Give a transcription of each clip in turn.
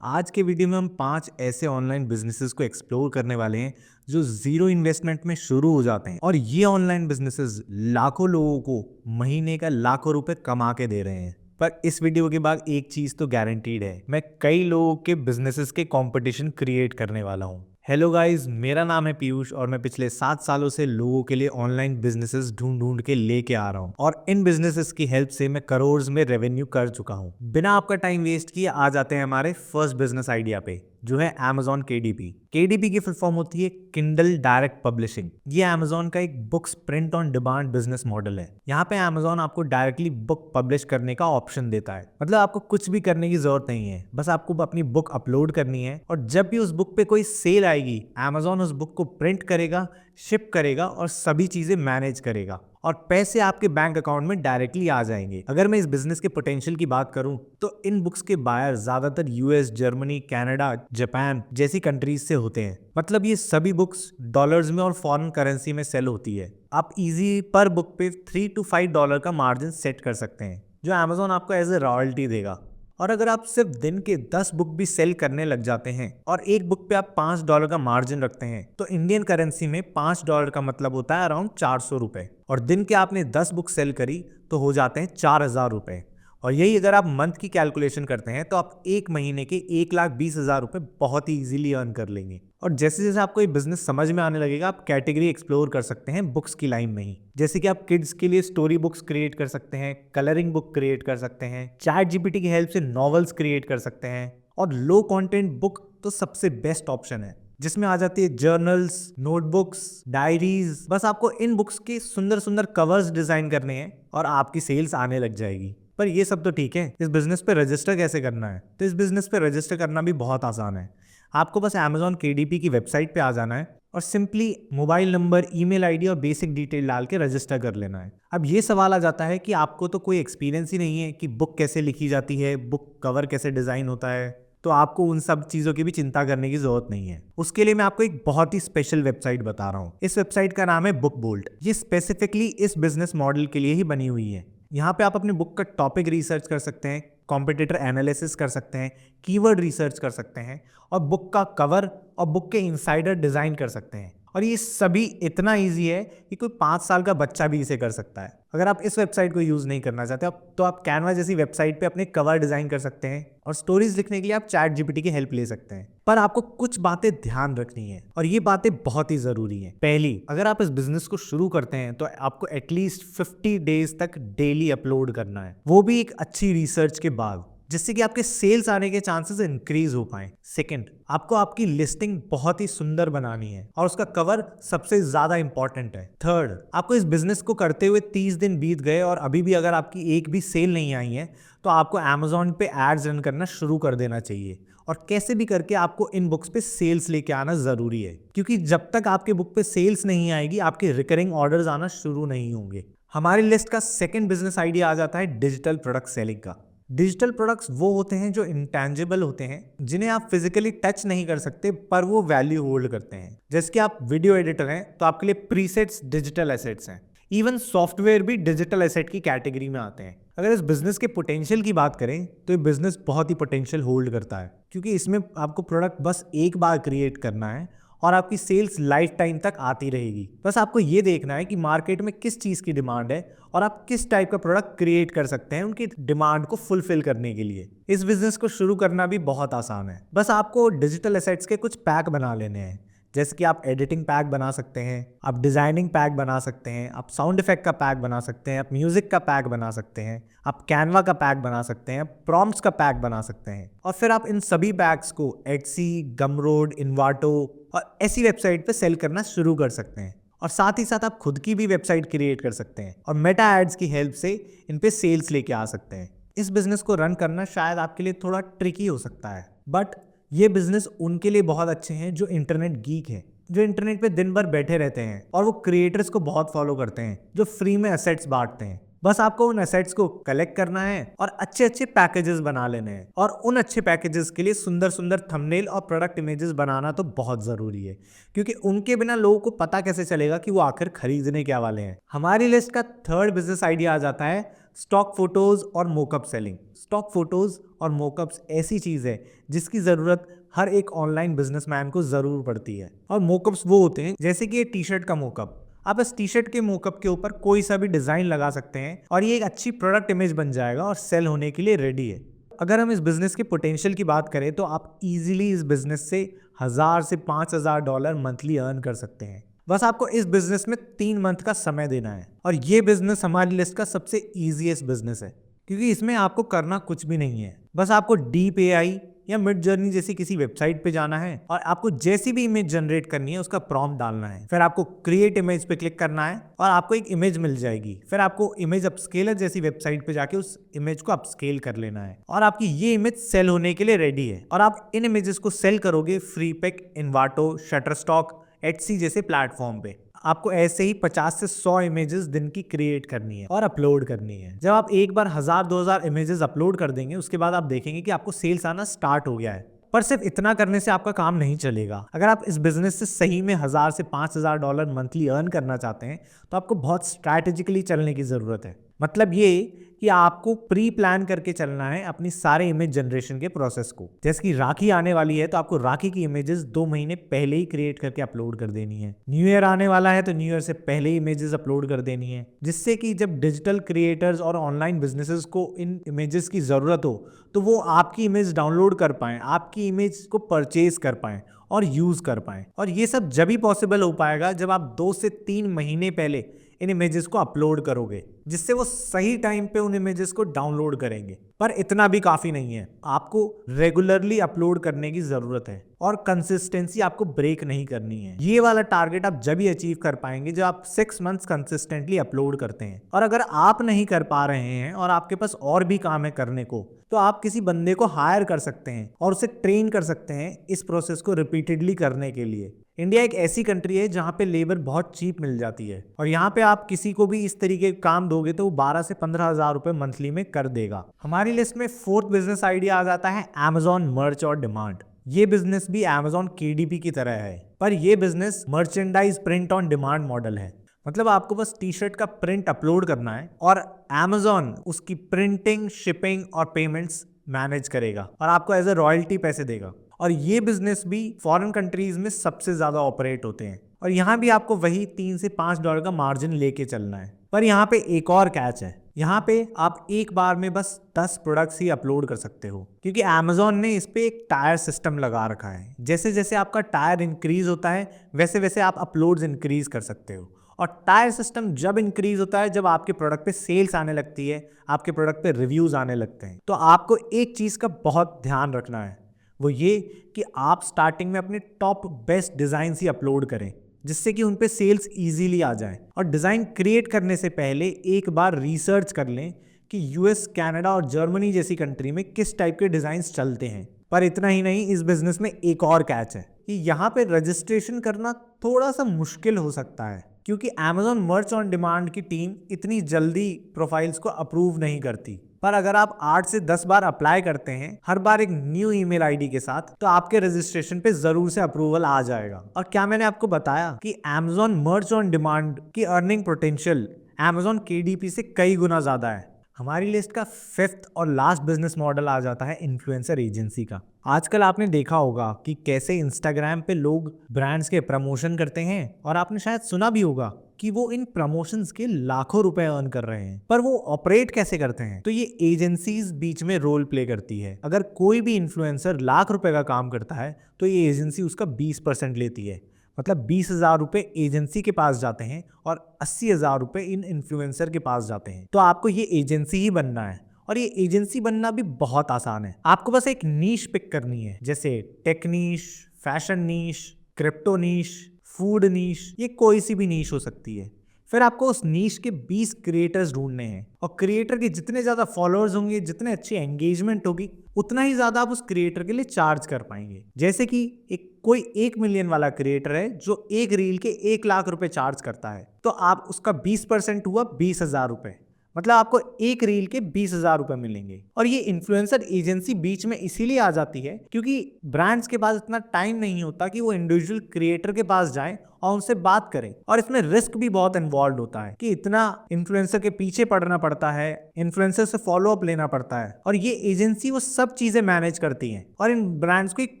आज के वीडियो में हम 5 ऐसे ऑनलाइन बिजनेसेस को एक्सप्लोर करने वाले हैं जो जीरो इन्वेस्टमेंट में शुरू हो जाते हैं और ये ऑनलाइन बिजनेसेस लाखों लोगों को महीने का लाखों रुपए कमा के दे रहे हैं। पर इस वीडियो के बाद एक चीज तो गारंटीड है, मैं कई लोगों के बिजनेसेस के कंपटीशन क्रिएट करने वाला हूँ। हेलो गाइस, मेरा नाम है पीयूष और मैं पिछले 7 सालों से लोगों के लिए ऑनलाइन बिजनेसेस ढूंढ ढूंढ के लेके आ रहा हूँ और इन बिजनेसेस की हेल्प से मैं करोड़ में रेवेन्यू कर चुका हूँ। बिना आपका टाइम वेस्ट किए आ जाते हैं हमारे फर्स्ट बिजनेस आइडिया पे, जो है Amazon KDP। KDP की फुल फॉर्म होती है किंडल डायरेक्ट पब्लिशिंग। ये Amazon का एक books print on demand business model है। यहाँ पे Amazon आपको डायरेक्टली बुक पब्लिश करने का ऑप्शन देता है। मतलब आपको कुछ भी करने की जरूरत नहीं है, बस आपको अपनी बुक अपलोड करनी है और जब भी उस बुक पे कोई सेल आएगी Amazon उस बुक को प्रिंट करेगा, शिप करेगा और सभी चीजें मैनेज करेगा और पैसे आपके बैंक अकाउंट में डायरेक्टली आ जाएंगे। अगर मैं इस बिजनेस के पोटेंशियल की बात करूं तो इन बुक्स के बायर ज्यादातर यूएस, जर्मनी, कनाडा, जापान जैसी कंट्रीज से होते हैं। मतलब ये सभी बुक्स डॉलर्स में और फॉरेन करेंसी में सेल होती है। आप इजी पर बुक पे $3 to $5 का मार्जिन सेट कर सकते हैं जो Amazon आपको एज ए रॉयल्टी देगा। और अगर आप सिर्फ दिन के 10 बुक भी सेल करने लग जाते हैं और एक बुक पे आप $5 का मार्जिन रखते हैं तो इंडियन करेंसी में $5 का मतलब होता है अराउंड 400 रुपए। और दिन के आपने 10 बुक सेल करी तो हो जाते हैं 4000 रुपए। और यही अगर आप मंथ की कैलकुलेशन करते हैं तो आप एक महीने के 1,20,000 रुपए बहुत ही इजीली अर्न कर लेंगे। और जैसे जैसे आपको ये बिजनेस समझ में आने लगेगा आप कैटेगरी एक्सप्लोर कर सकते हैं बुक्स की लाइन में ही। जैसे कि आप किड्स के लिए स्टोरी बुक्स क्रिएट कर सकते हैं, कलरिंग बुक क्रिएट कर सकते हैं, चैट जीपीटी की हेल्प से नॉवेल्स क्रिएट कर सकते हैं और लो कंटेंट बुक तो सबसे बेस्ट ऑप्शन है जिसमें आ जाती है जर्नल्स, नोटबुक्स, डायरीज। बस आपको इन बुक्स के सुंदर सुंदर कवर्स डिजाइन करने हैं और आपकी सेल्स आने लग जाएगी। पर ये सब तो ठीक है, इस बिजनेस पे रजिस्टर कैसे करना है? तो इस बिजनेस पे रजिस्टर करना भी बहुत आसान है। आपको बस Amazon KDP की वेबसाइट पे आ जाना है और simply mobile number, email ID और बेसिक डिटेल डाल के रजिस्टर कर लेना है। अब ये सवाल आ जाता है कि आपको तो कोई एक्सपीरियंस ही नहीं है कि बुक कैसे लिखी जाती है, बुक कवर कैसे डिजाइन होता है, तो आपको उन सब चीज़ों की भी चिंता करने की जरूरत नहीं है। उसके लिए मैं आपको एक बहुत ही स्पेशल वेबसाइट बता रहा हूँ। इस वेबसाइट का नाम है बुक बोल्ट। ये स्पेसिफिकली इस बिजनेस मॉडल के लिए ही बनी हुई है। यहाँ पे आप अपने बुक का टॉपिक रिसर्च कर सकते हैं, कॉम्पिटिटर एनालिसिस कर सकते हैं, कीवर्ड रिसर्च कर सकते हैं और बुक का कवर और बुक के इनसाइडर डिजाइन कर सकते हैं। और ये सभी इतना इजी है कि कोई 5 साल का बच्चा भी इसे कर सकता है। अगर आप इस वेबसाइट को यूज नहीं करना चाहते तो आप कैनवा जैसी वेबसाइट पे अपने कवर डिजाइन कर सकते हैं और स्टोरीज लिखने के लिए आप चैट जीपीटी की हेल्प ले सकते हैं। पर आपको कुछ बातें ध्यान रखनी है और ये बातें बहुत ही जरूरी हैं। पहली, अगर आप इस बिजनेस को शुरू करते हैं तो आपको एटलीस्ट 50 डेज तक डेली अपलोड करना है, वो भी एक अच्छी रिसर्च के बाद, जिससे कि आपके सेल्स आने के चांसेस इंक्रीज हो पाए। सेकंड, आपको आपकी लिस्टिंग बहुत ही सुंदर बनानी है और उसका कवर सबसे ज्यादा इंपॉर्टेंट है। थर्ड, आपको इस बिजनेस को करते हुए 30 दिन बीत गए और अभी भी अगर आपकी एक भी सेल नहीं आई है तो आपको Amazon पे एड्स रन करना शुरू कर देना चाहिए और कैसे भी करके आपको इन बुक्स पे सेल्स लेके आना जरूरी है, क्योंकि जब तक आपके बुक पे सेल्स नहीं आएगी आपके रिकरिंग ऑर्डर्स आना शुरू नहीं होंगे। हमारी लिस्ट का सेकंड बिजनेस आइडिया आ जाता है डिजिटल प्रोडक्ट सेलिंग का। डिजिटल प्रोडक्ट्स वो होते हैं जो इंटेंजिबल होते हैं, जिन्हें आप फिजिकली टच नहीं कर सकते पर वो वैल्यू होल्ड करते हैं। जैसे कि आप वीडियो एडिटर हैं तो आपके लिए प्रीसेट्स डिजिटल एसेट्स हैं। इवन सॉफ्टवेयर भी डिजिटल एसेट की कैटेगरी में आते हैं। अगर इस बिजनेस के पोटेंशियल की बात करें तो ये बिजनेस बहुत ही पोटेंशियल होल्ड करता है, क्योंकि इसमें आपको प्रोडक्ट बस एक बार क्रिएट करना है और आपकी सेल्स लाइफ टाइम तक आती रहेगी। बस आपको ये देखना है कि मार्केट में किस चीज़ की डिमांड है और आप किस टाइप का प्रोडक्ट क्रिएट कर सकते हैं उनकी डिमांड को फुलफिल करने के लिए। इस बिजनेस को शुरू करना भी बहुत आसान है। बस आपको डिजिटल एसेट्स के कुछ पैक बना लेने हैं। जैसे कि आप एडिटिंग पैक बना सकते हैं, आप डिजाइनिंग पैक बना सकते हैं, आप साउंड इफेक्ट का पैक बना सकते हैं, आप म्यूजिक का पैक बना सकते हैं, आप कैनवा का पैक बना सकते हैं, प्रॉम्प्ट्स का पैक बना सकते हैं। और फिर आप इन सभी पैक्स को एटसी, गमरोड, इन्वाटो और ऐसी वेबसाइट पे सेल करना शुरू कर सकते हैं। और साथ ही साथ आप खुद की भी वेबसाइट क्रिएट कर सकते हैं और मेटा एड्स की हेल्प से इन पे सेल्स लेके आ सकते हैं। इस बिजनेस को रन करना शायद आपके लिए थोड़ा ट्रिकी हो सकता है, बट ये बिजनेस उनके लिए बहुत अच्छे हैं जो इंटरनेट गीक है, जो इंटरनेट पे दिन भर बैठे रहते हैं और वो क्रिएटर्स को बहुत फॉलो करते हैं जो फ्री में एसेट्स बांटते हैं। बस आपको उन एसेट्स को कलेक्ट करना है और अच्छे अच्छे पैकेजेस बना लेने हैं और उन अच्छे पैकेजेस के लिए सुंदर सुंदर थंबनेल और प्रोडक्ट इमेजेस बनाना तो बहुत जरूरी है, क्योंकि उनके बिना लोगों को पता कैसे चलेगा कि वो आखिर खरीदने क्या वाले हैं। हमारी लिस्ट का थर्ड बिजनेस आइडिया आ जाता है स्टॉक फोटोज और मोकअप सेलिंग। स्टॉक फोटोज और मोकअप्स ऐसी चीज है जिसकी जरूरत हर एक ऑनलाइन बिजनेसमैन को जरूर पड़ती है। और मोकअप्स वो होते हैं जैसे कि ये टी शर्ट का मोकअप, आप इस टी शर्ट के मोकअप के ऊपर कोई सा भी डिजाइन लगा सकते हैं और ये एक अच्छी प्रोडक्ट इमेज बन जाएगा और सेल होने के लिए रेडी है। अगर हम इस बिजनेस के पोटेंशियल की बात करें तो आप इजीली इस बिजनेस से 1000 से $5000 मंथली अर्न कर सकते हैं। बस आपको इस बिजनेस में 3 मंथ का समय देना है। और ये बिजनेस हमारी लिस्ट का सबसे इजीएस्ट बिजनेस है क्योंकि इसमें आपको करना कुछ भी नहीं है। बस आपको डीप एआई या मिड जर्नी जैसी किसी वेबसाइट पे जाना है और आपको जैसी भी इमेज जनरेट करनी है उसका प्रॉम्प्ट डालना है। फिर आपको क्रिएट इमेज पे क्लिक करना है और आपको एक इमेज मिल जाएगी। फिर आपको इमेज अपस्केलर जैसी वेबसाइट पे जाके उस इमेज को अपस्केल कर लेना है और आपकी ये इमेज सेल होने के लिए रेडी है। और आप इन इमेजेस को सेल करोगे फ्रीपिक, इन्वाटो, शटरस्टॉक, एटसी जैसे प्लेटफॉर्म पे। आपको ऐसे ही 50 से 100 इमेजेस दिन की क्रिएट करनी है और अपलोड करनी है। जब आप एक बार 1000-2000 इमेजेस अपलोड कर देंगे उसके बाद आप देखेंगे कि आपको सेल्स आना स्टार्ट हो गया है। पर सिर्फ इतना करने से आपका काम नहीं चलेगा। अगर आप इस बिजनेस से सही में 1000 से $5000 मंथली अर्न करना चाहते हैं तो आपको बहुत स्ट्रैटेजिकली चलने की जरूरत है। मतलब ये कि आपको प्री प्लान करके चलना है अपनी सारे इमेज जनरेशन के प्रोसेस को। जैसे कि राखी आने वाली है तो आपको राखी की इमेजेस 2 महीने पहले ही क्रिएट करके अपलोड कर देनी है। न्यू ईयर आने वाला है तो न्यू ईयर से पहले ही इमेजेस अपलोड कर देनी है, जिससे कि जब डिजिटल क्रिएटर्स और ऑनलाइन बिजनेसेस को इन इमेजेस की जरूरत हो तो वो आपकी इमेज डाउनलोड कर पाएं, आपकी इमेज को परचेज कर पाएं और यूज कर पाएं। और ये सब जब ही पॉसिबल हो पाएगा जब आप 2 से 3 महीने पहले इन इमेजेस को अपलोड करोगे, जिससे वो सही टाइम पे उन इमेजेस को डाउनलोड करेंगे। पर इतना भी काफी नहीं है, आपको रेगुलरली अपलोड करने की जरूरत है और कंसिस्टेंसी आपको ब्रेक नहीं करनी है। ये वाला टारगेट आप जब ही अचीव कर पाएंगे जब आप 6 मंथ्स कंसिस्टेंटली अपलोड करते हैं। और अगर आप नहीं कर पा रहे हैं और आपके पास और भी काम है करने को तो आप किसी बंदे को हायर कर सकते हैं और उसे ट्रेन कर सकते हैं इस प्रोसेस को रिपीटेडली करने के लिए। इंडिया एक ऐसी कंट्री है जहां पे लेबर बहुत चीप मिल जाती है और यहाँ पे आप किसी को भी इस तरीके का काम दोगे तो वो 12 से 15 हजार रुपए मंथली में कर देगा। हमारी लिस्ट में 4th बिजनेस आइडिया आ जाता है Amazon मर्च और डिमांड। ये बिजनेस भी Amazon KDP की तरह है, पर ये business merchandise print on demand model है। मतलब आपको बस टी शर्ट का प्रिंट अपलोड करना है और Amazon उसकी प्रिंटिंग, शिपिंग और पेमेंट्स मैनेज करेगा और आपको एज ए रॉयल्टी पैसे देगा। और ये बिजनेस भी फॉरेन कंट्रीज में सबसे ज्यादा ऑपरेट होते हैं और यहाँ भी आपको वही $3 से $5 का मार्जिन लेके चलना है। पर यहाँ पे एक और कैच है, यहाँ पे आप एक बार में बस 10 प्रोडक्ट्स ही अपलोड कर सकते हो क्योंकि Amazon ने इस पे एक टायर सिस्टम लगा रखा है। जैसे जैसे आपका टायर इंक्रीज होता है वैसे वैसे आप अपलोड्स इंक्रीज कर सकते हो। और टायर सिस्टम जब इंक्रीज होता है जब आपके प्रोडक्ट पे सेल्स आने लगती है, आपके प्रोडक्ट पे रिव्यूज आने लगते हैं। तो आपको एक चीज का बहुत ध्यान रखना है, वो ये कि आप स्टार्टिंग में अपने टॉप बेस्ट डिजाइन ही अपलोड करें जिससे कि उन पे सेल्स इजीली आ जाए। और डिजाइन क्रिएट करने से पहले एक बार रिसर्च कर लें कि यूएस, कनाडा और जर्मनी जैसी कंट्री में किस टाइप के डिजाइन्स चलते हैं। पर इतना ही नहीं, इस बिजनेस में एक और कैच है कि यहाँ पे रजिस्ट्रेशन करना थोड़ा सा मुश्किल हो सकता है क्योंकि Amazon मर्च ऑन डिमांड की टीम इतनी जल्दी प्रोफाइल्स को अप्रूव नहीं करती। पर अगर आप 8 से 10 बार अप्लाई करते हैं हर बार एक न्यू ईमेल आईडी के साथ तो आपके रजिस्ट्रेशन पे जरूर से अप्रूवल आ जाएगा। और क्या मैंने आपको बताया कि Amazon मर्च ऑन डिमांड की अर्निंग पोटेंशियल Amazon KDP से कई गुना ज्यादा है। हमारी लिस्ट का 5th और लास्ट बिजनेस मॉडल आ जाता है इन्फ्लुएंसर एजेंसी का। आजकल आपने देखा होगा कि कैसे इंस्टाग्राम पे लोग ब्रांड्स के प्रमोशन करते हैं और आपने शायद सुना भी होगा कि वो इन प्रमोशंस के लाखों रुपए अर्न कर रहे हैं। पर वो ऑपरेट कैसे करते हैं? तो ये एजेंसीज बीच में रोल प्ले करती है। अगर कोई भी इन्फ्लुएंसर लाख रुपए का काम करता है तो ये एजेंसी उसका 20% लेती है। मतलब 20,000 रुपए एजेंसी के पास जाते हैं और 80,000 रुपए इन इन्फ्लुएंसर के पास जाते हैं। तो आपको ये एजेंसी ही बनना है और ये एजेंसी बनना भी बहुत आसान है। आपको बस एक नीश पिक करनी है, जैसे टेक नीश, फैशन नीश, क्रिप्टो नीश, फूड नीश, ये कोई सी भी नीश हो सकती है। फिर आपको उस नीश के 20 क्रिएटर्स ढूंढने हैं और क्रिएटर के जितने ज्यादा फॉलोअर्स होंगे, जितने अच्छी एंगेजमेंट होगी, उतना ही ज्यादा आप उस क्रिएटर के लिए चार्ज कर पाएंगे। जैसे कि कोई 1 मिलियन वाला क्रिएटर है जो एक रील के 1 लाख रुपए चार्ज करता है, तो आप उसका 20% हुआ 20,000 रुपए, मतलब आपको एक रील के 20,000 रुपए मिलेंगे। और ये इन्फ्लुएंसर एजेंसी बीच में इसीलिए आ जाती है क्योंकि ब्रांड्स के पास इतना टाइम नहीं होता कि वो इंडिविजुअल क्रिएटर के पास जाएं और उनसे बात करें, और इसमें रिस्क भी बहुत इन्वॉल्व होता है कि इतना इन्फ्लुएंसर के पीछे पड़ना पड़ता है, इन्फ्लुएंसर से फॉलो अप लेना पड़ता है, और ये एजेंसी वो सब चीजें मैनेज करती हैं और इन ब्रांड्स को एक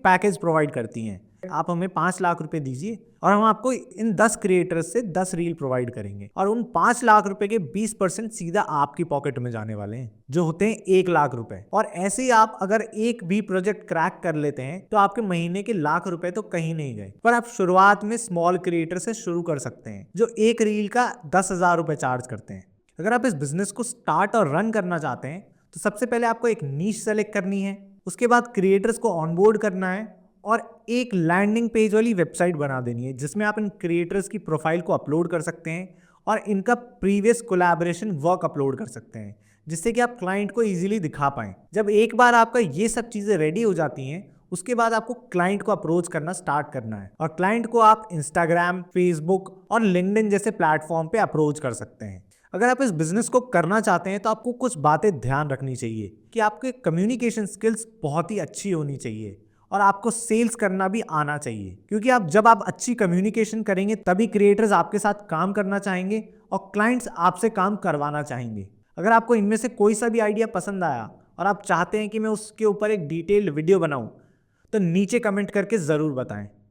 पैकेज प्रोवाइड करती हैं। आप हमें 5 लाख रुपए दीजिए और हम आपको इन 10 क्रिएटर्स से 10 रील प्रोवाइड करेंगे, और उन 5 लाख रुपए के 20% सीधा आपकी पॉकेट में जाने वाले हैं, जो होते हैं 1 लाख रुपए। और ऐसे ही आप अगर एक भी प्रोजेक्ट क्रैक कर लेते हैं तो आपके महीने के लाख रुपए तो कहीं नहीं गए। पर आप शुरुआत में स्मॉल क्रिएटर से शुरू कर सकते हैं जो एक रील का 10,000 रुपए चार्ज करते हैं। अगर आप इस बिजनेस को स्टार्ट और रन करना चाहते हैं तो सबसे पहले आपको एक नीश सेलेक्ट करनी है, उसके बाद क्रिएटर्स को ऑनबोर्ड करना है और एक लैंडिंग पेज वाली वेबसाइट बना देनी है जिसमें आप इन क्रिएटर्स की प्रोफाइल को अपलोड कर सकते हैं और इनका प्रीवियस कोलैबोरेशन वर्क अपलोड कर सकते हैं, जिससे कि आप क्लाइंट को इजीली दिखा पाएं। जब एक बार आपका ये सब चीज़ें रेडी हो जाती हैं उसके बाद आपको क्लाइंट को अप्रोच करना स्टार्ट करना है, और क्लाइंट को आप इंस्टाग्राम, फेसबुक और लिंक्डइन जैसे प्लेटफॉर्म पे अप्रोच कर सकते हैं। अगर आप इस बिजनेस को करना चाहते हैं तो आपको कुछ बातें ध्यान रखनी चाहिए कि आपके कम्युनिकेशन स्किल्स बहुत ही अच्छी होनी चाहिए और आपको सेल्स करना भी आना चाहिए, क्योंकि जब आप अच्छी कम्युनिकेशन करेंगे तभी क्रिएटर्स आपके साथ काम करना चाहेंगे और क्लाइंट्स आपसे काम करवाना चाहेंगे। अगर आपको इनमें से कोई सा भी आइडिया पसंद आया और आप चाहते हैं कि मैं उसके ऊपर एक डिटेल्ड वीडियो बनाऊं तो नीचे कमेंट करके ज़रूर बताएं।